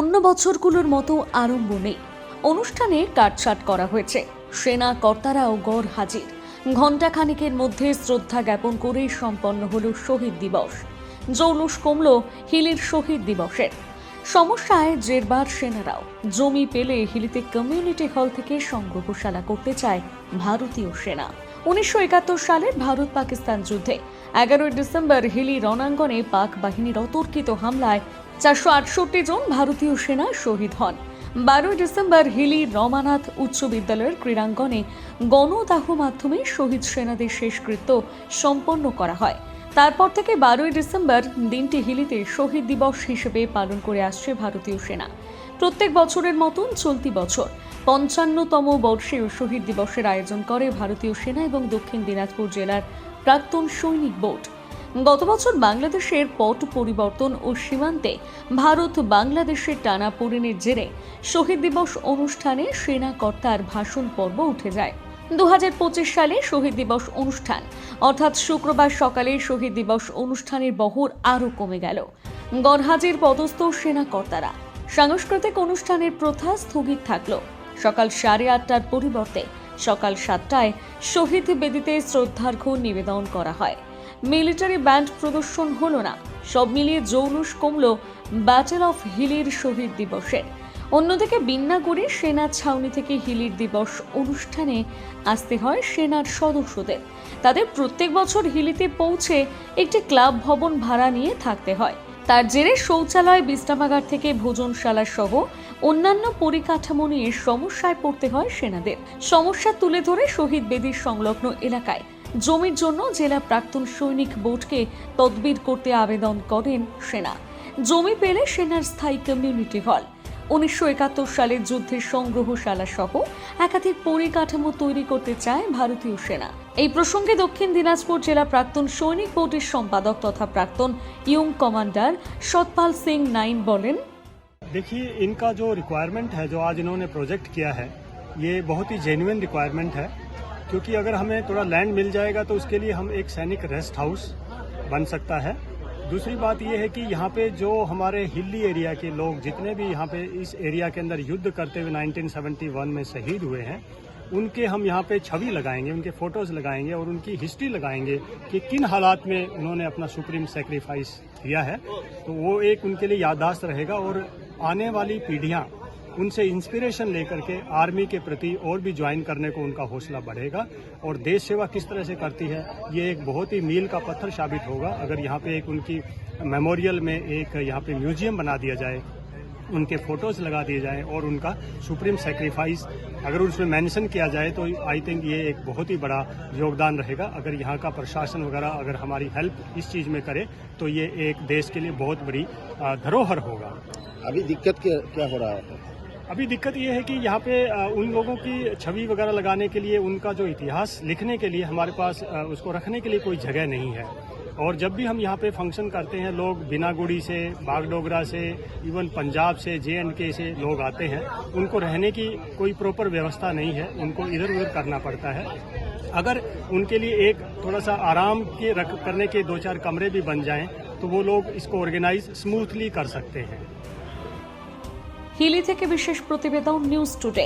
অন্য বছরগুলোর মতো আরম্ভ নেই। অনুষ্ঠানে কাটছাট করা হয়েছে। সেনা কর্তারাও গড় হাজির। ঘণ্টাখানেকের মধ্যে শ্রদ্ধা জ্ঞাপন করে সম্পন্ন হল শহীদ দিবস। জৌলুস কমল হিলির শহীদ দিবসের। সমস্যায় জেরবার সেনারাও। জমি পেলে হিলিতে কমিউনিটি হল থেকে সংগ্রহশালা করতে চায় ভারতীয় সেনা। 1971 সালের ভারত পাকিস্তান যুদ্ধে 11 ডিসেম্বর হিলি রণাঙ্গনে পাক বাহিনীর অতর্কিত হামলায় 468 জন ভারতীয় সেনা শহীদ হন। 12 ডিসেম্বর হিলি রমানাথ উচ্চ বিদ্যালয়ের ক্রীড়াঙ্গনে গণদাহ মাধ্যমে শহীদ সেনাদের শেষকৃত্য সম্পন্ন করা হয়। তারপর থেকে 12 ডিসেম্বর দিনটি হিলিতে শহীদ দিবস হিসেবে পালন করে আসছে ভারতীয় সেনা। প্রত্যেক বছরের মতন চলতি বছর 55তম বর্ষেও শহীদ দিবসের আয়োজন করে ভারতীয় সেনা এবং দক্ষিণ দিনাজপুর জেলার প্রাক্তন সৈনিক বোর্ড। গত বছর বাংলাদেশের পট পরিবর্তন ও সীমান্তে ভারত বাংলাদেশের টানাপোড়েনের জেরে শহীদ দিবস অনুষ্ঠানে সেনা কর্তার ভাষণ পর্ব উঠে যায়। 2025 সালে শহীদ দিবস অনুষ্ঠান অর্থাৎ শুক্রবার সকালে শহীদ দিবস অনুষ্ঠানের বহর আরও কমে গেল। গড়হাজির পদস্থ সেনা কর্তারা। সাংস্কৃতিক অনুষ্ঠানের প্রথা স্থগিত থাকলো। সকাল 8:30টার পরিবর্তে সকাল 7টায় শহীদ বেদিতে শ্রদ্ধার্ঘ্য নিবেদন করা হয়। মিলিটারি ব্যান্ড প্রদর্শন হলো না। সব মিলিয়ে জৌলুস কমল ব্যাটেল অফ হিলির শহীদ দিবসের। অন্যদিকে বিন্নাগুড়ি সেনা ছাউনি থেকে হিলির দিবস অনুষ্ঠানে আসতে হয় সেনার সদস্যদের। তাদের প্রত্যেক বছর হিলিতে পৌঁছে একটি ক্লাব ভবন ভাড়া নিয়ে থাকতে হয়। তার জেরে শৌচালয়, বিশ্রামাগার থেকে ভোজনশালা সহ অন্যান্য পরিকাঠামো নিয়ে সমস্যায় পড়তে হয় সেনাদের। সমস্যা তুলে ধরে শহীদ বেদির সংলগ্ন এলাকায় জমির জন্য জেলা প্রাক্তন সৈনিক বোর্ডকে তদবির করতে আবেদন করেন সেনা। জমি পেলে সেনার স্থায়ী কমিউনিটি হল, 1971 সালের যুদ্ধের সংগ্রহশালা সহ একাধিক পরিকাঠামো তৈরি করতে চায় ভারতীয় সেনা। এই প্রসঙ্গে দক্ষিণ দিনাজপুর জেলা প্রাক্তন সৈনিক বোর্ডের সম্পাদক তথা প্রাক্তন young commander Satpal Singh nine बोलें, देखिए, इनका जो रिक्वायरमेंट है, जो आज इन्होंने प्रोजेक्ट किया है, ये बहुत ही जेन्युइन रिक्वायरमेंट है। क्योंकि अगर हमें थोड़ा लैंड मिल जाएगा तो उसके लिए हम एक सैनिक रेस्ट हाउस बन सकता है। दूसरी बात ये है कि यहाँ पे जो हमारे हिली एरिया के लोग जितने भी यहाँ पे इस एरिया के अंदर युद्ध करते हुए 1971 में शहीद हुए हैं, उनके हम यहाँ पे छवि लगाएंगे, उनके फोटोज लगाएंगे और उनकी हिस्ट्री लगाएंगे कि किन हालात में उन्होंने अपना सुप्रीम सेक्रीफाइस दिया है। तो वो एक उनके लिए याददाश्त रहेगा और आने वाली पीढ़ियाँ उनसे इंस्पिरेशन लेकर के आर्मी के प्रति और भी ज्वाइन करने को उनका हौसला बढ़ेगा। और देश सेवा किस तरह से करती है, ये एक बहुत ही मील का पत्थर साबित होगा अगर यहाँ पे एक उनकी मेमोरियल में एक यहाँ पे म्यूजियम बना दिया जाए, उनके फोटोज लगा दिए जाएं और उनका सुप्रीम सेक्रीफाइस अगर उसमें मेंशन किया जाए तो आई थिंक ये एक बहुत ही बड़ा योगदान रहेगा। अगर यहाँ का प्रशासन वगैरह अगर हमारी हेल्प इस चीज़ में करे तो ये एक देश के लिए बहुत बड़ी धरोहर होगा। अभी दिक्कत क्या हो रहा है? अभी दिक्कत ये है कि यहाँ पे उन लोगों की छवि वगैरह लगाने के लिए, उनका जो इतिहास लिखने के लिए हमारे पास उसको रखने के लिए कोई जगह नहीं है। और जब भी हम यहाँ पे फंक्शन करते हैं, लोग बिनागुड़ी से, बागडोगरा से, इवन पंजाब से, JNK से लोग आते हैं, उनको रहने की कोई प्रॉपर व्यवस्था नहीं है, उनको इधर उधर करना पड़ता है। अगर उनके लिए एक थोड़ा सा आराम के करने के 2-4 कमरे भी बन जाएं तो वो लोग इसको ऑर्गेनाइज स्मूथली कर सकते हैं। হিলি থেকে বিশেষ প্রতিবেদন নিউজ টুডে।